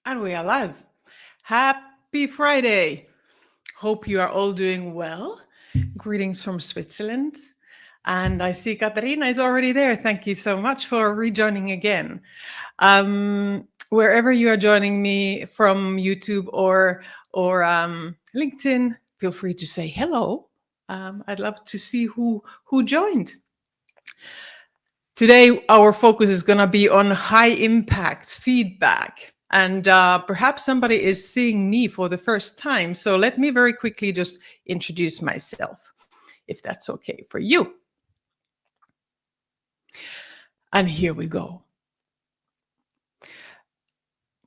And we are live. Happy Friday. Hope you are all doing well. Greetings from Switzerland. And I see Katarina is already there. Thank you so much for rejoining again. Wherever you are joining me from YouTube or LinkedIn, feel free to say hello. I'd love to see who joined. Today, our focus is going to be on high impact feedback. And perhaps somebody is seeing me for the first time. So let me very quickly just introduce myself, if that's okay for you. And here we go.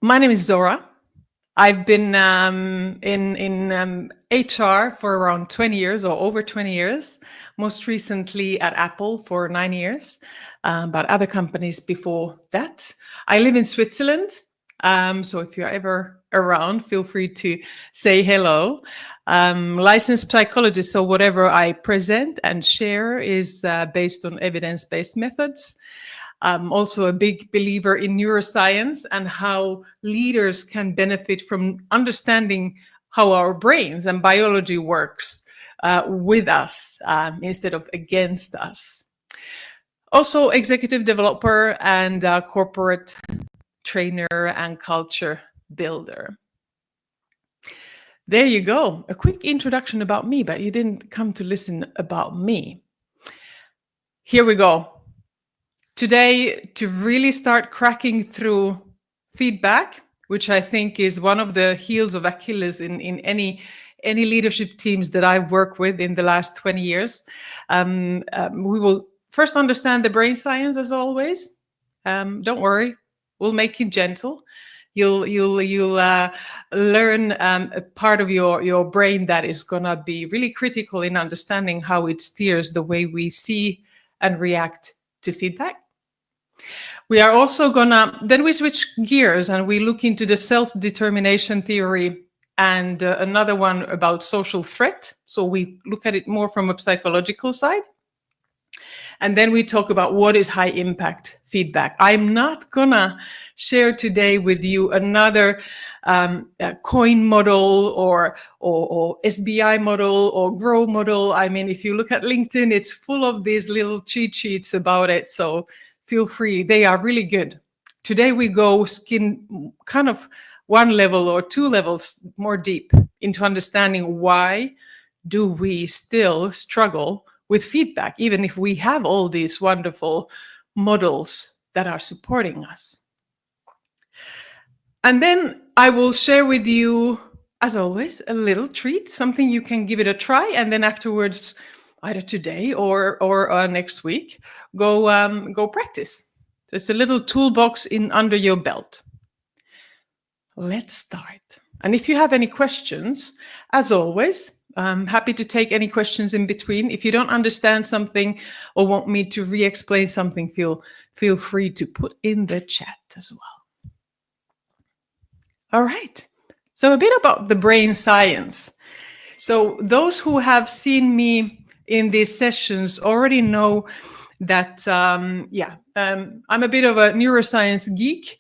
My name is Zora. I've been in HR for around 20 years or over 20 years, most recently at Apple for 9 years, but other companies before that. I live in Switzerland. So if you're ever around, feel free to say hello. Licensed psychologist, so whatever I present and share is based on evidence-based methods. I'm also a big believer in neuroscience and how leaders can benefit from understanding how our brains and biology works with us instead of against us. Also, executive developer and corporate trainer and culture builder. There you go. A quick introduction about me, but you didn't come to listen about me. Here we go. Today, to really start cracking through feedback, which I think is one of the heels of Achilles in any leadership teams that I've worked with in the last 20 years. We will first understand the brain science as always. Don't worry, we'll make it gentle. You'll learn a part of your brain that is gonna be really critical in understanding how it steers the way we see and react to feedback. We are also then we switch gears and we look into the self-determination theory and another one about social threat. So we look at it more from a psychological side. And then we talk about what is high impact feedback. I'm not gonna share today with you another coin model or SBI model or grow model. I mean, if you look at LinkedIn, it's full of these little cheat sheets about it. So feel free, they are really good. Today we go skin kind of one level or two levels more deep into understanding why do we still struggle with feedback, even if we have all these wonderful models that are supporting us. And then I will share with you, as always, a little treat, something you can give it a try, and then afterwards, either today or next week, go practice. So it's a little toolbox under your belt. Let's start. And if you have any questions, as always, I'm happy to take any questions in between. If you don't understand something or want me to re-explain something, feel free to put in the chat as well. All right. So a bit about the brain science. So those who have seen me in these sessions already know that, I'm a bit of a neuroscience geek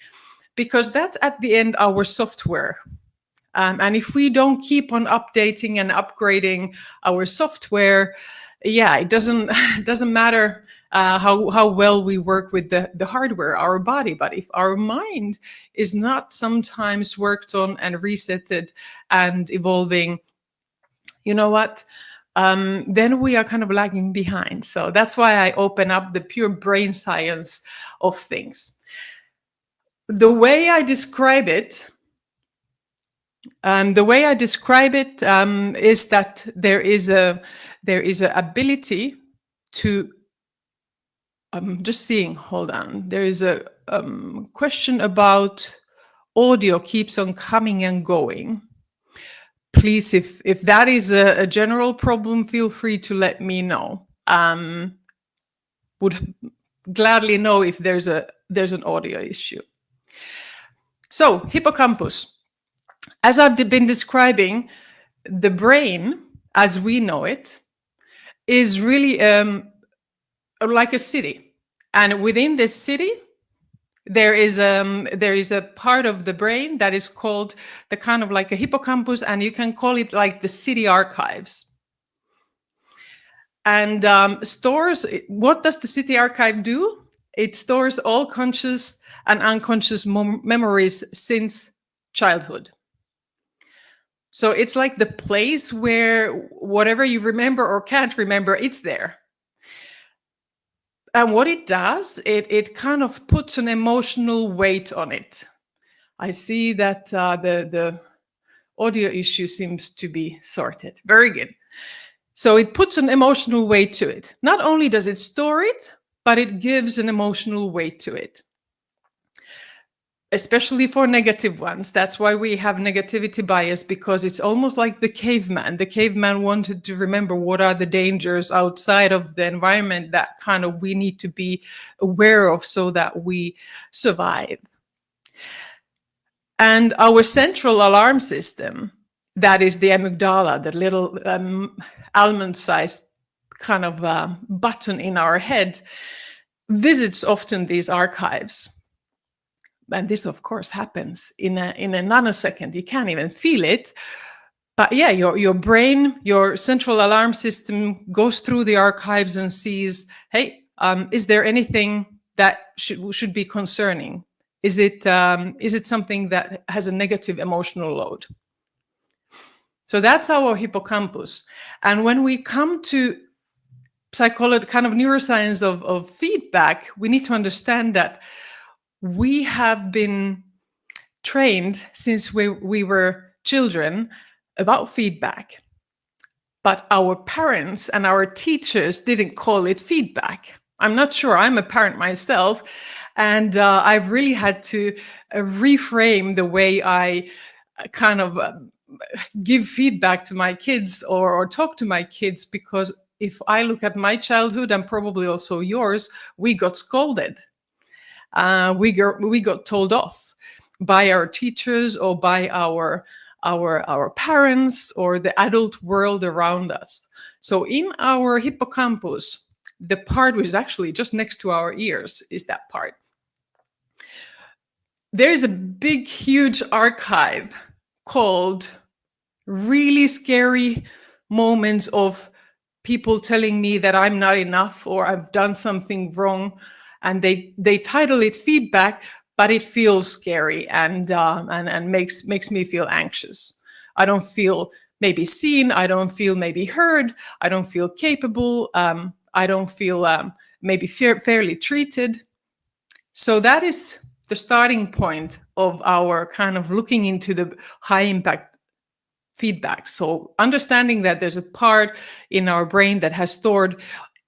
because that's at the end our software. And if we don't keep on updating and upgrading our software, it doesn't matter how well we work with the hardware, our body. But if our mind is not sometimes worked on and resetted and evolving, you know what? Then we are kind of lagging behind. So that's why I open up the pure brain science of things. The way I describe it is that there is a ability to. I'm just seeing. Hold on. There is a question about audio keeps on coming and going. Please, if that is a general problem, feel free to let me know. Would gladly know if there's an audio issue. So hippocampus. As I've been describing, the brain, as we know it, is really like a city. And within this city, there is a part of the brain that is called the kind of like a hippocampus, and you can call it like the city archives. And stores, what does the city archive do? It stores all conscious and unconscious memories since childhood. So it's like the place where whatever you remember or can't remember, it's there. And what it does, it kind of puts an emotional weight on it. I see that the audio issue seems to be sorted. Very good. So it puts an emotional weight to it. Not only does it store it, but it gives an emotional weight to it. Especially for negative ones. That's why we have negativity bias, because it's almost like the caveman. The caveman wanted to remember what are the dangers outside of the environment that kind of we need to be aware of so that we survive. And our central alarm system, that is the amygdala, the little almond-sized kind of button in our head, visits often these archives. And this, of course, happens in a nanosecond. You can't even feel it. But yeah, your brain, your central alarm system goes through the archives and sees, hey, is there anything that should be concerning? Is it something that has a negative emotional load? So that's our hippocampus. And when we come to psychology, kind of neuroscience of feedback, we need to understand that we have been trained since we were children about feedback. But our parents and our teachers didn't call it feedback. I'm not sure. I'm a parent myself, and I've really had to reframe the way I kind of give feedback to my kids or talk to my kids, because if I look at my childhood and probably also yours, we got scolded. We got told off by our teachers or by our parents or the adult world around us. So in our hippocampus, the part which is actually just next to our ears is that part. There's a big, huge archive called really scary moments of people telling me that I'm not enough or I've done something wrong. And they title it feedback, but it feels scary and makes me feel anxious. I don't feel maybe seen. I don't feel maybe heard. I don't feel capable. I don't feel maybe fairly treated. So that is the starting point of our kind of looking into the high impact feedback. So understanding that there's a part in our brain that has stored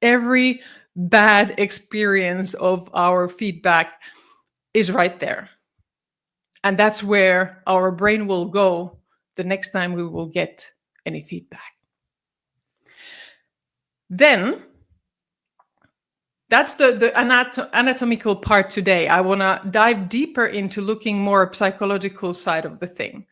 every bad experience of our feedback is right there. And that's where our brain will go the next time we will get any feedback. Then that's the anatomical part today. I want to dive deeper into looking more psychological side of the thing.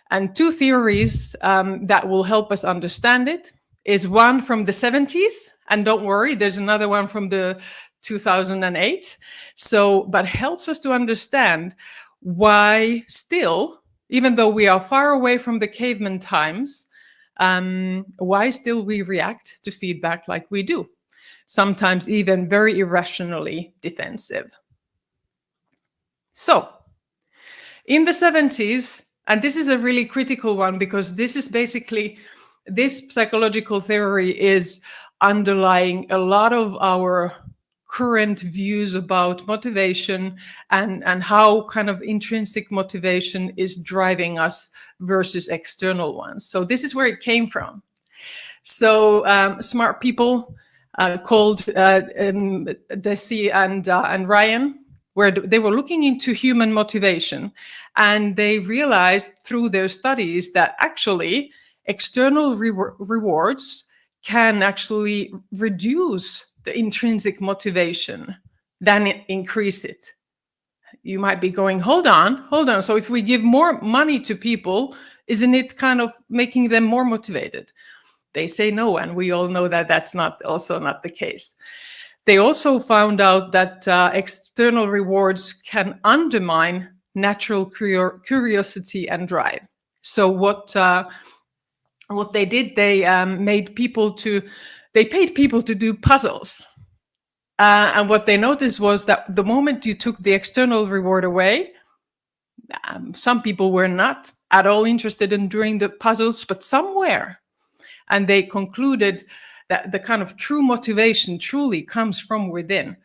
And two theories that will help us understand it is one from the 70s, and don't worry, there's another one from the 2008. So, but helps us to understand why still, even though we are far away from the caveman times, why still we react to feedback like we do, sometimes even very irrationally defensive. So, in the 70s, and this is a really critical one because this is basically, this psychological theory is underlying a lot of our current views about motivation and how kind of intrinsic motivation is driving us versus external ones. So this is where it came from. So smart people called Deci and Ryan, where they were looking into human motivation, and they realized through their studies that actually external rewards can actually reduce the intrinsic motivation than increase it. You might be going, hold on. So if we give more money to people, isn't it kind of making them more motivated? They say no, and we all know that that's also not the case. They also found out that external rewards can undermine natural curiosity and drive. So what they did, they paid people to do puzzles. And what they noticed was that the moment you took the external reward away, some people were not at all interested in doing the puzzles, but some were. And they concluded that the kind of true motivation truly comes from within.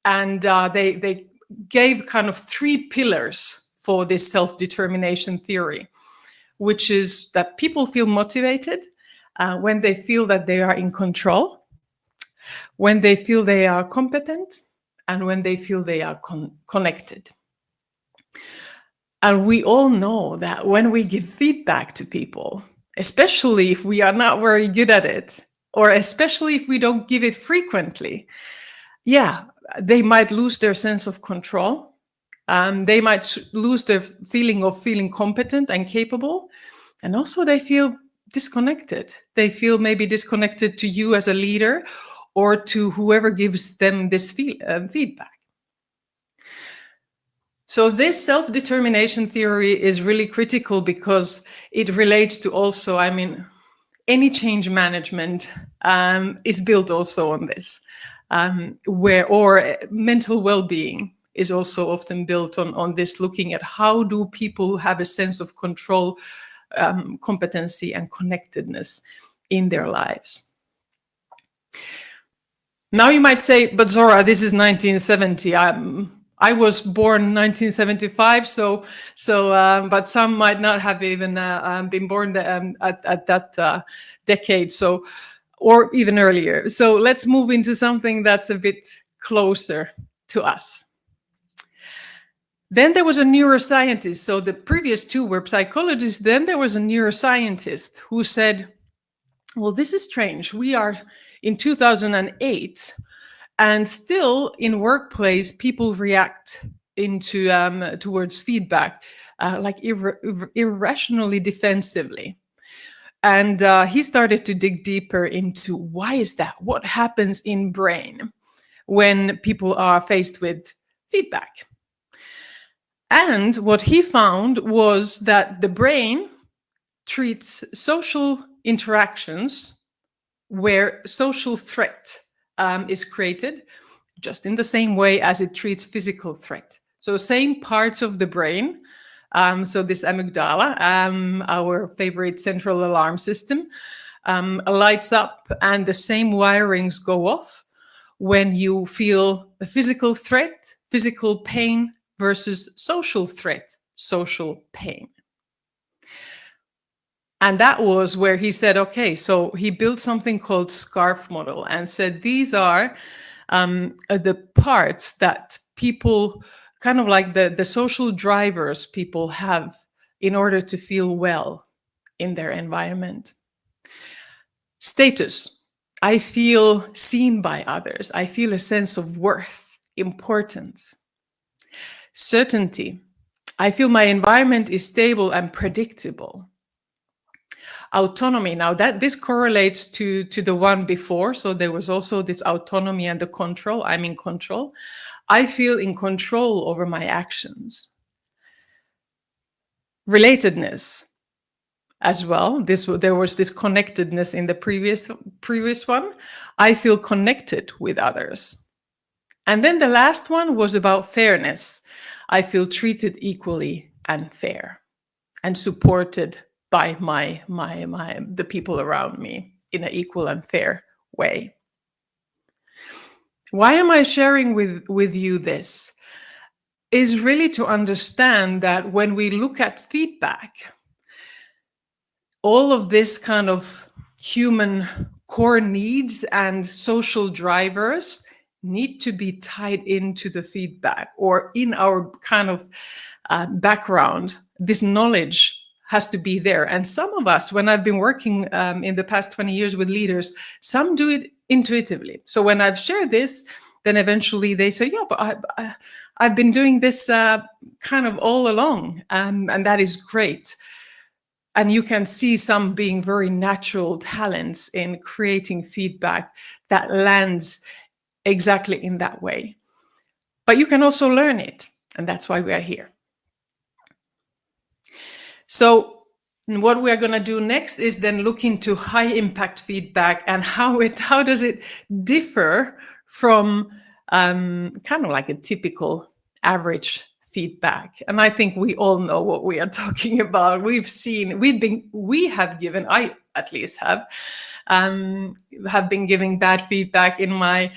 They gave kind of 3 pillars for this self-determination theory, which is that people feel motivated when they feel that they are in control, when they feel they are competent, and when they feel they are connected. And we all know that when we give feedback to people, especially if we are not very good at it, or especially if we don't give it frequently, they might lose their sense of control. They might lose their feeling of feeling competent and capable. And also they feel disconnected. They feel maybe disconnected to you as a leader or to whoever gives them this feedback. So this self-determination theory is really critical because it relates to also, any change management is built also on this, or mental well-being is also often built on this, looking at how do people have a sense of control, competency, and connectedness in their lives. Now you might say, but Zora, this is 1970. I was born 1975, but some might not have even been born at that decade, or even earlier. So let's move into something that's a bit closer to us. Then there was a neuroscientist. So the previous 2 were psychologists. Then there was a neuroscientist who said, well, this is strange. We are in 2008. And still in workplace, people react towards feedback like irrationally defensively. And he started to dig deeper into why is that? What happens in brain when people are faced with feedback? And what he found was that the brain treats social interactions where social threat is created just in the same way as it treats physical threat. So same parts of the brain. So this amygdala, our favorite central alarm system, lights up, and the same wirings go off when you feel a physical threat, physical pain, versus social threat, social pain. And that was where he said, okay, so he built something called SCARF model and said these are the parts that people, kind of like the social drivers people have in order to feel well in their environment. Status. I feel seen by others. I feel a sense of worth, importance. Certainty. I feel my environment is stable and predictable. Autonomy. Now this correlates to the one before. So there was also this autonomy and the control. I'm in control. I feel in control over my actions. Relatedness as well. There was this connectedness in the previous one. I feel connected with others. And then the last one was about fairness. I feel treated equally and fair and supported by the people around me in an equal and fair way. Why am I sharing with you this? Is really to understand that when we look at feedback, all of this kind of human core needs and social drivers need to be tied into the feedback, or in our kind of background, this knowledge has to be there. And some of us, when I've been working in the past 20 years with leaders, some do it intuitively. So when I've shared this, then eventually they say, yeah, but I've been doing this kind of all along, and that is great. And you can see some being very natural talents in creating feedback that lands exactly in that way. But you can also learn it, and that's why we are here. So what we are going to do next is then look into high impact feedback and how does it differ from kind of like a typical average feedback. And I think we all know what we are talking about. We have given, I at least have been giving bad feedback in my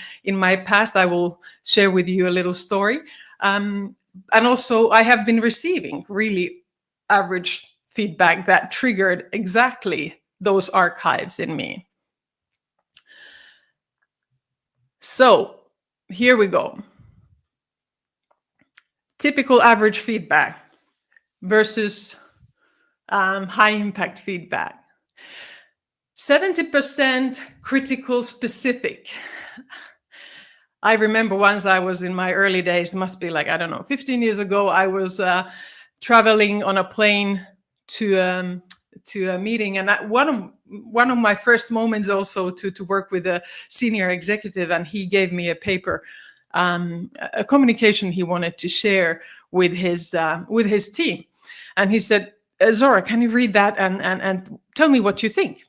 past. I will share with you a little story. And also I have been receiving really average feedback that triggered exactly those archives in me. So here we go. Typical average feedback versus high impact feedback. 70% critical specific. I remember once I was in my early days, must be like, I don't know, 15 years ago, I was traveling on a plane to a meeting, and one of my first moments also to work with a senior executive, and he gave me a paper, a communication he wanted to share with his team, and he said, Zora, can you read that and tell me what you think?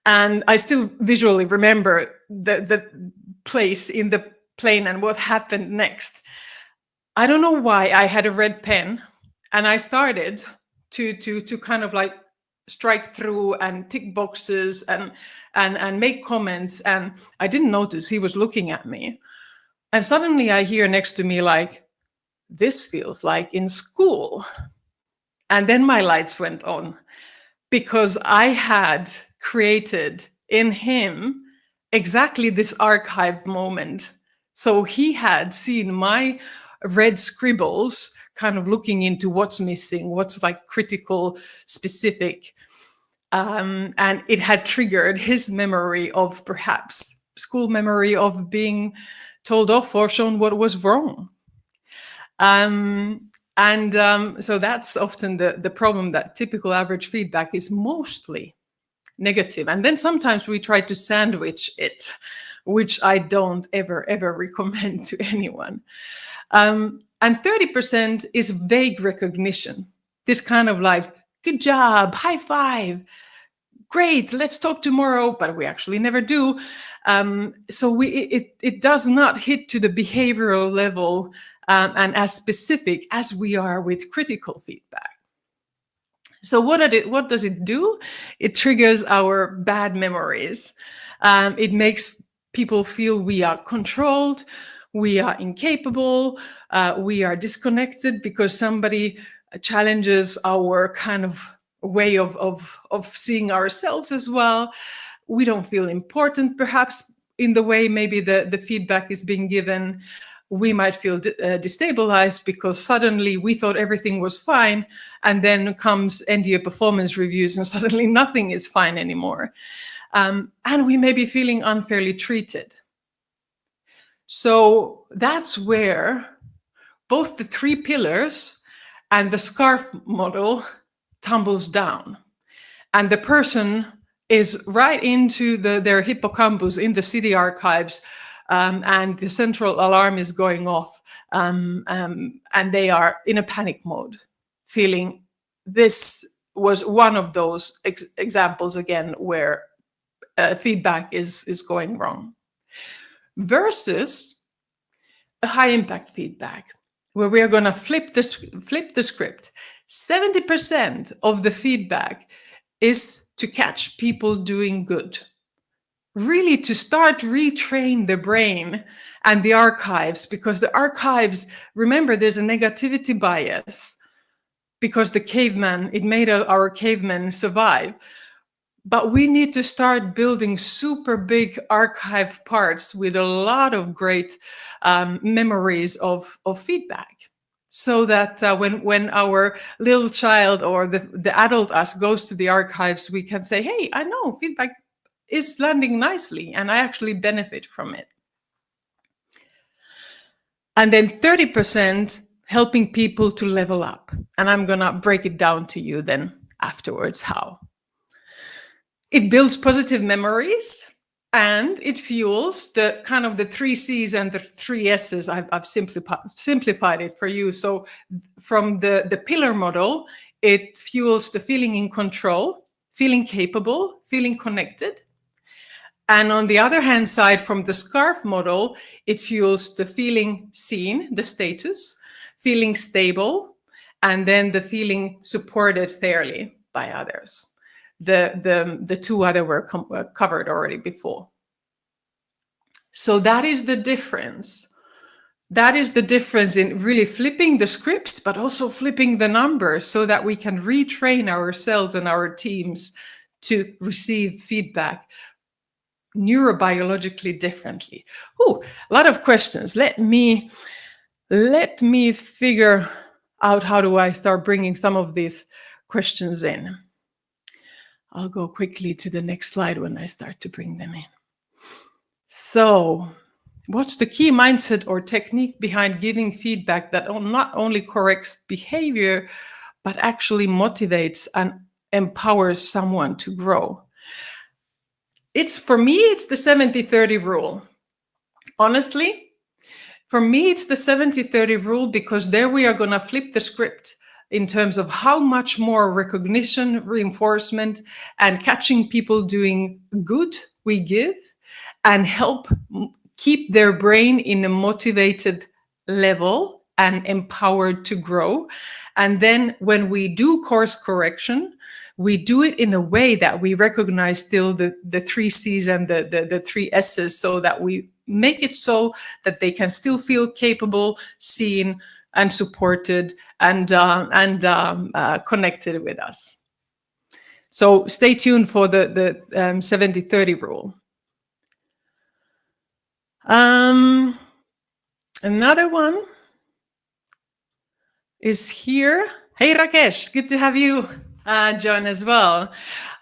And I still visually remember the place in the plane and what happened next. I don't know why I had a red pen, and I started to kind of like strike through and tick boxes and make comments, and I didn't notice he was looking at me. And suddenly I hear next to me like, this feels like in school. And then my lights went on, because I had created in him exactly this archive moment. So he had seen my red scribbles, kind of looking into what's missing, what's like critical, specific. And it had triggered his memory of perhaps school memory of being told off or shown what was wrong. So that's often the problem, that typical average feedback is mostly negative. And then sometimes we try to sandwich it, which I don't ever recommend to anyone. And 30% is vague recognition. This kind of like, good job, high five, great, let's talk tomorrow, but we actually never do. So it does not hit to the behavioral level and as specific as we are with critical feedback. So what does it do? It triggers our bad memories. It makes people feel we are controlled, we are incapable, we are disconnected because somebody challenges our kind of way of seeing ourselves as well. We don't feel important, perhaps, in the way maybe the feedback is being given. We might feel destabilized because suddenly we thought everything was fine, and then comes end-year performance reviews and suddenly nothing is fine anymore. And we may be feeling unfairly treated. So that's where both the 3 pillars and the scarf model tumbles down. And the person is right into their hippocampus in the city archives, and the central alarm is going off, and they are in a panic mode, feeling this was one of those examples again where feedback is going wrong. Versus a high impact feedback, where we are going to flip the script. 70% of the feedback is to catch people doing good. Really to start retrain the brain and the archives, because the archives, remember, there's a negativity bias because the caveman, it made our cavemen survive. But we need to start building super big archive parts with a lot of great memories of feedback. So that when our little child or the adult us goes to the archives, we can say, hey, I know feedback is landing nicely and I actually benefit from it. And then 30% helping people to level up. And I'm going to break it down to you then afterwards. How? It builds positive memories, and it fuels the kind of the 3 C's and the 3 S's. I've simplified it for you. So from the pillar model, it fuels the feeling in control, feeling capable, feeling connected. And on the other hand side, from the scarf model, it fuels the feeling seen, the status, feeling stable, and then the feeling supported fairly by others. The two other were covered already before. So that is the difference. That is the difference in really flipping the script, but also flipping the numbers so that we can retrain ourselves and our teams to receive feedback neurobiologically differently. Oh, a lot of questions. Let me figure out how do I start bringing some of these questions in. I'll go quickly to the next slide when I start to bring them in. So, what's the key mindset or technique behind giving feedback that not only corrects behavior, but actually motivates and empowers someone to grow? For me, it's the 70-30 rule. Honestly, for me, it's the 70-30 rule because there we are going to flip the script in terms of how much more recognition, reinforcement, and catching people doing good we give and help keep their brain in a motivated level and empowered to grow. And then when we do course correction, we do it in a way that we recognize still the 3 C's and the 3 S's, so that we make it so that they can still feel capable, seen, and supported, and connected with us. So stay tuned for the 70-30 rule. Another one is here. Hey Rakesh, good to have you join as well.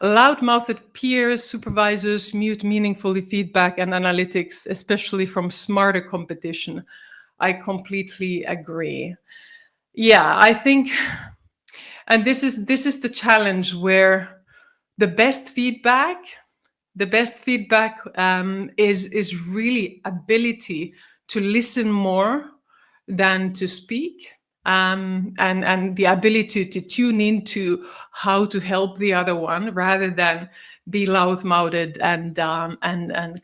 Loudmouthed peers, supervisors mute meaningfully feedback and analytics, especially from smarter competition. I completely agree. Yeah, I think, and this is the challenge where the best feedback is really ability to listen more than to speak, and the ability to tune into how to help the other one rather than be loud-mouthed and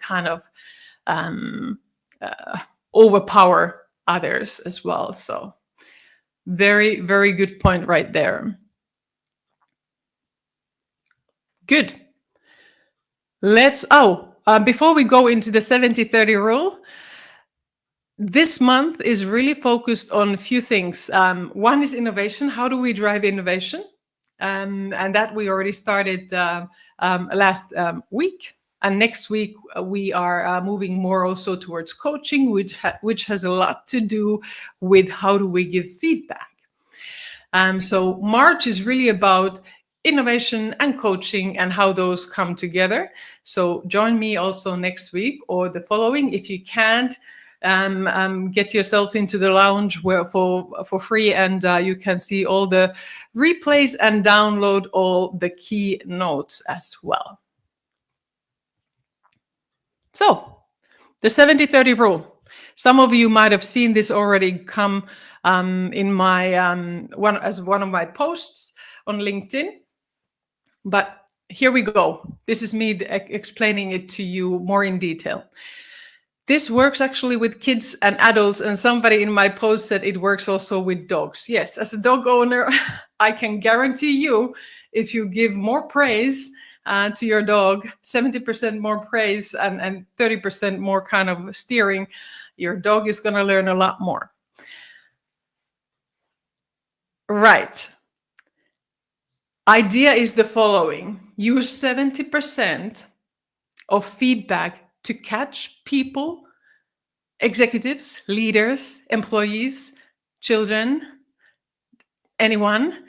kind of overpower others as well. So very, very good point right there. Good. Before we go into the 70-30 rule, this month is really focused on a few things. One is innovation. How do we drive innovation? And that we already started last week. And next week, we are moving more also towards coaching, which has a lot to do with how do we give feedback. So March is really about innovation and coaching and how those come together. So join me also next week or the following. If you can't, get yourself into the lounge for free, and you can see all the replays and download all the key notes as well. So the 70-30 rule. Some of you might have seen this already come in my one of my posts on LinkedIn. But here we go. This is me explaining it to you more in detail. This works actually with kids and adults, and somebody in my post said it works also with dogs. Yes, as a dog owner, I can guarantee you, if you give more praise to your dog, 70% more praise and 30% more kind of steering, your dog is going to learn a lot more. Right. Idea is the following. Use 70% of feedback to catch people, executives, leaders, employees, children, anyone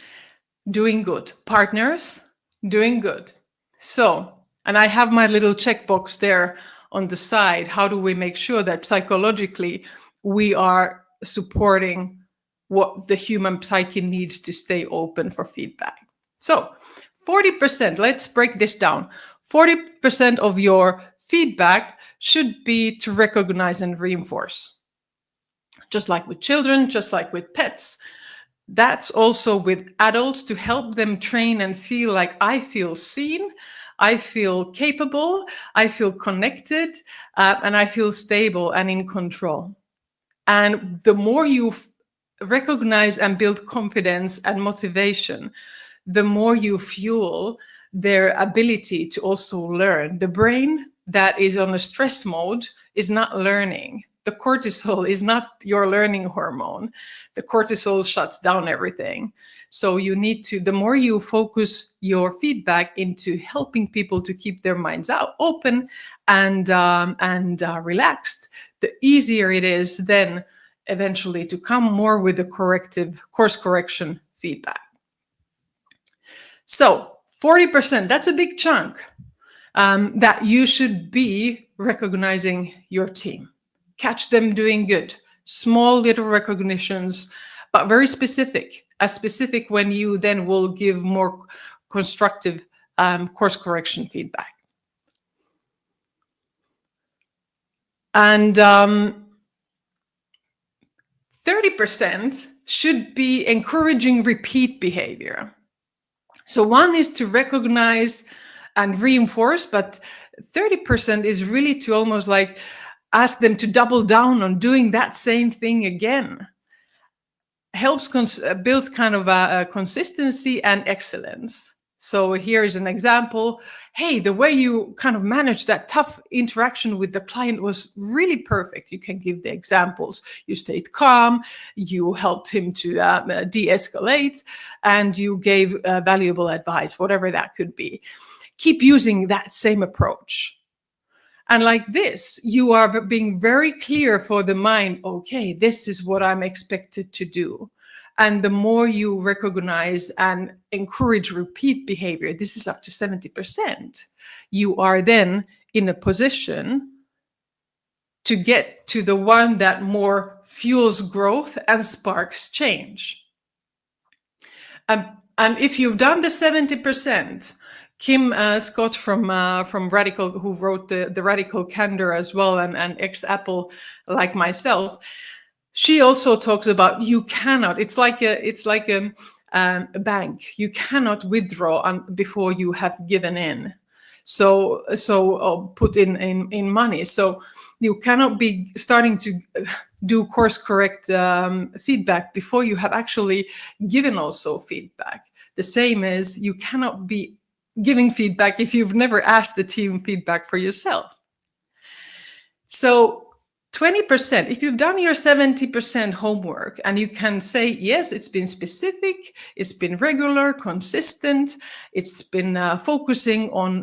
doing good, partners doing good. So, and I have my little checkbox there on the side. How do we make sure that psychologically we are supporting what the human psyche needs to stay open for feedback? So 40%, let's break this down. 40% of your feedback should be to recognize and reinforce. Just like with children, just like with pets, that's also with adults, to help them train and feel like, I feel seen, I feel capable, I feel connected, and I feel stable and in control. And the more you recognize and build confidence and motivation, the more you fuel their ability to also learn. The brain that is on a stress mode is not learning. The cortisol is not your learning hormone. The cortisol shuts down everything. So you need to, the more you focus your feedback into helping people to keep their minds out open and relaxed, the easier it is then eventually to come more with the corrective course correction feedback. So 40%, that's a big chunk that you should be recognizing your team. Catch them doing good. Small little recognitions, but very specific. As specific when you then will give more constructive course correction feedback. And 30% should be encouraging repeat behavior. So one is to recognize and reinforce, but 30% is really to almost like ask them to double down on doing that same thing again. Helps build kind of a consistency and excellence. So here's an example. Hey, the way you kind of managed that tough interaction with the client was really perfect. You can give the examples. You stayed calm, you helped him to de-escalate, and you gave valuable advice, whatever that could be. Keep using that same approach. And like this, you are being very clear for the mind, okay, this is what I'm expected to do. And the more you recognize and encourage repeat behavior, this is up to 70%, you are then in a position to get to the one that more fuels growth and sparks change. And if you've done the 70%, Kim Scott from Radical, who wrote the Radical Candor as well, and ex-Apple like myself, she also talks about you cannot. It's like a bank. You cannot withdraw before you have given in. So put in money. So you cannot be starting to do course correct feedback before you have actually given also feedback. The same as you cannot be giving feedback if you've never asked the team feedback for yourself. So 20%, if you've done your 70% homework and you can say, yes, it's been specific, it's been regular, consistent, it's been focusing on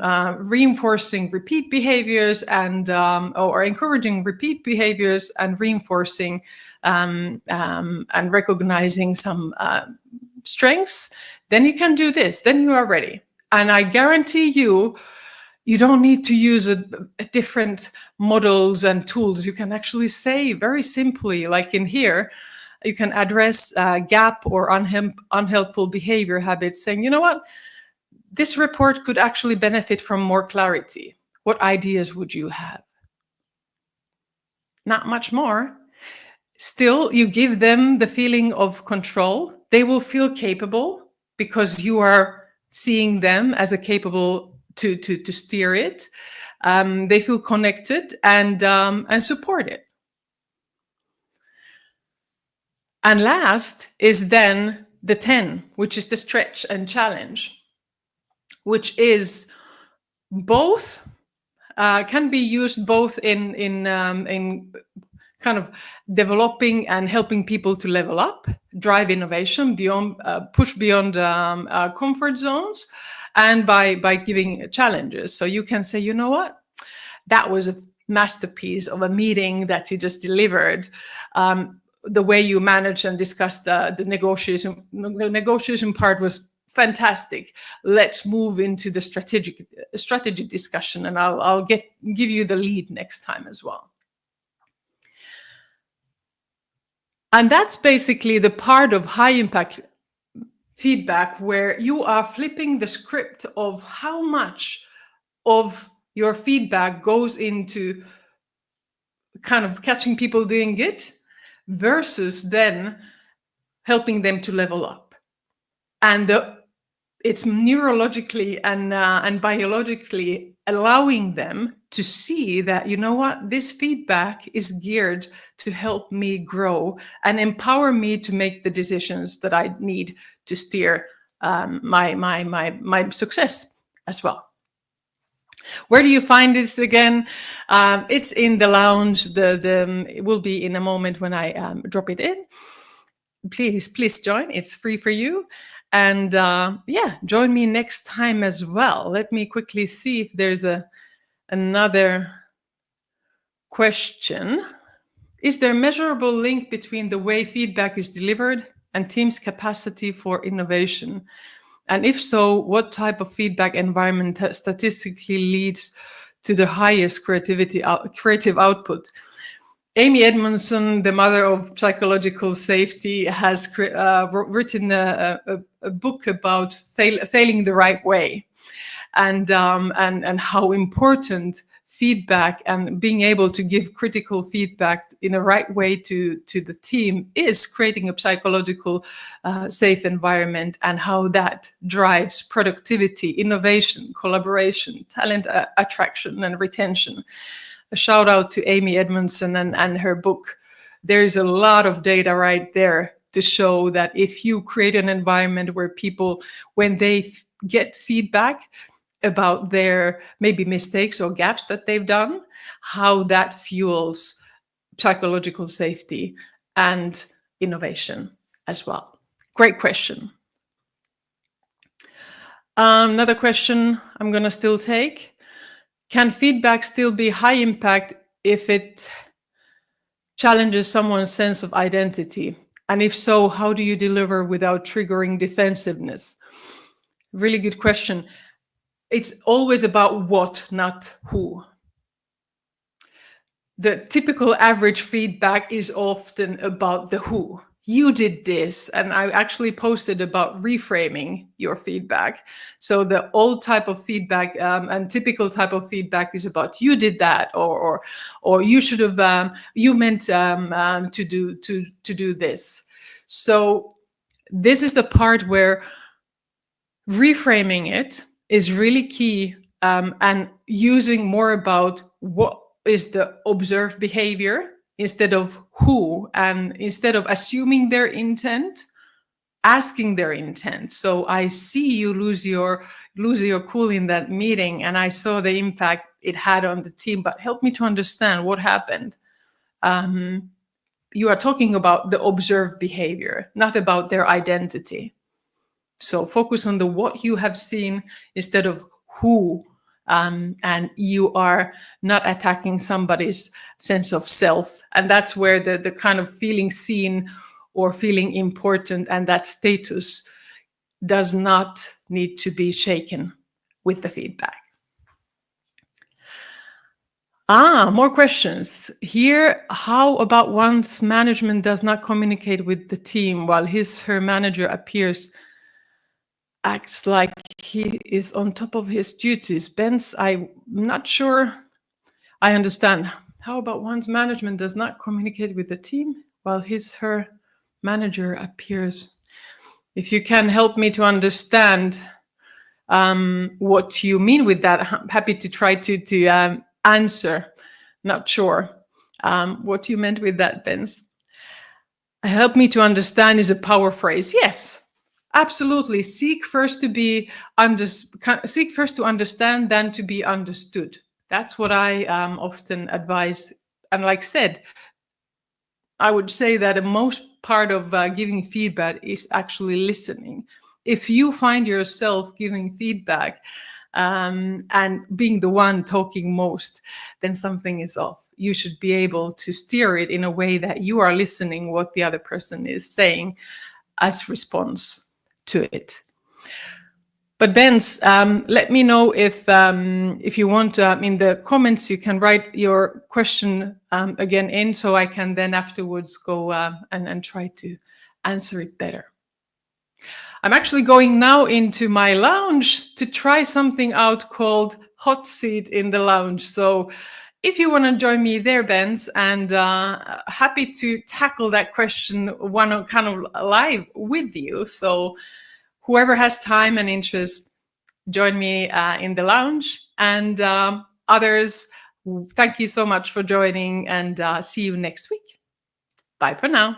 reinforcing repeat behaviors and or encouraging repeat behaviors and reinforcing and recognizing some strengths, then you can do this, then you are ready. And I guarantee you, you don't need to use a different models and tools. You can actually say very simply, like in here, you can address gap or unhelpful behavior habits, saying, you know what, this report could actually benefit from more clarity. What ideas would you have? Not much more. Still, you give them the feeling of control. They will feel capable because you are seeing them as a capable to steer it. They feel connected and supported. And last is then the 10, which is the stretch and challenge, which is both can be used both in kind of developing and helping people to level up, drive innovation beyond, push beyond comfort zones, and by giving challenges. So you can say, you know what, that was a masterpiece of a meeting that you just delivered. The way you managed and discussed the negotiation part was fantastic. Let's move into the strategy discussion, and I'll give you the lead next time as well. And that's basically the part of high impact feedback where you are flipping the script of how much of your feedback goes into kind of catching people doing good versus then helping them to level up. And it's neurologically and biologically allowing them to see that, you know what, this feedback is geared to help me grow and empower me to make the decisions that I need to steer my success as well. Where do you find this again? It's in the lounge. It will be in a moment when I drop it in. Please join. It's free for you. And yeah, join me next time as well. Let me quickly see if there's another question. Is there a measurable link between the way feedback is delivered and teams' capacity for innovation? And if so, what type of feedback environment statistically leads to the highest creative output? Amy Edmondson, the mother of psychological safety, has written a book about failing the right way, and how important feedback and being able to give critical feedback in a right way to the team is creating a psychological safe environment, and how that drives productivity, innovation, collaboration, talent attraction and retention. A shout out to Amy Edmondson and her book. There's a lot of data right there to show that if you create an environment where people, when they get feedback about their maybe mistakes or gaps that they've done, how that fuels psychological safety and innovation as well. Great question. Another question I'm going to still take. Can feedback still be high impact if it challenges someone's sense of identity? And if so, how do you deliver without triggering defensiveness? Really good question. It's always about what, not who. The typical average feedback is often about the who. You did this. And I actually posted about reframing your feedback. So the old type of feedback and typical type of feedback is about you did that, or you should have, you meant to do this. So this is the part where reframing it is really key, and using more about what is the observed behavior instead of who, and instead of assuming their intent, asking their intent. So I see you lose your cool in that meeting, and I saw the impact it had on the team, but help me to understand what happened. You are talking about the observed behavior, not about their identity. So focus on the what you have seen instead of who, and you are not attacking somebody's sense of self. And that's where the kind of feeling seen or feeling important and that status does not need to be shaken with the feedback. More questions here. How about once management does not communicate with the team while her manager acts like he is on top of his duties? Benz, I'm not sure I understand. How about once management does not communicate with the team while her manager appears? If you can help me to understand what you mean with that, I'm happy to try to answer. Not sure what you meant with that, Benz. Help me to understand is a power phrase. Yes. Absolutely. Seek first to understand, than to be understood. That's what I often advise. And like I said, I would say that the most part of giving feedback is actually listening. If you find yourself giving feedback and being the one talking most, then something is off. You should be able to steer it in a way that you are listening what the other person is saying as response to it. But Benz, let me know if you want, in the comments, you can write your question again in, so I can then afterwards go and try to answer it better. I'm actually going now into my lounge to try something out called hot seat in the lounge. So if you want to join me there, Benz, and happy to tackle that question one kind of live with you. So whoever has time and interest, join me in the lounge. And others, thank you so much for joining, and see you next week. Bye for now.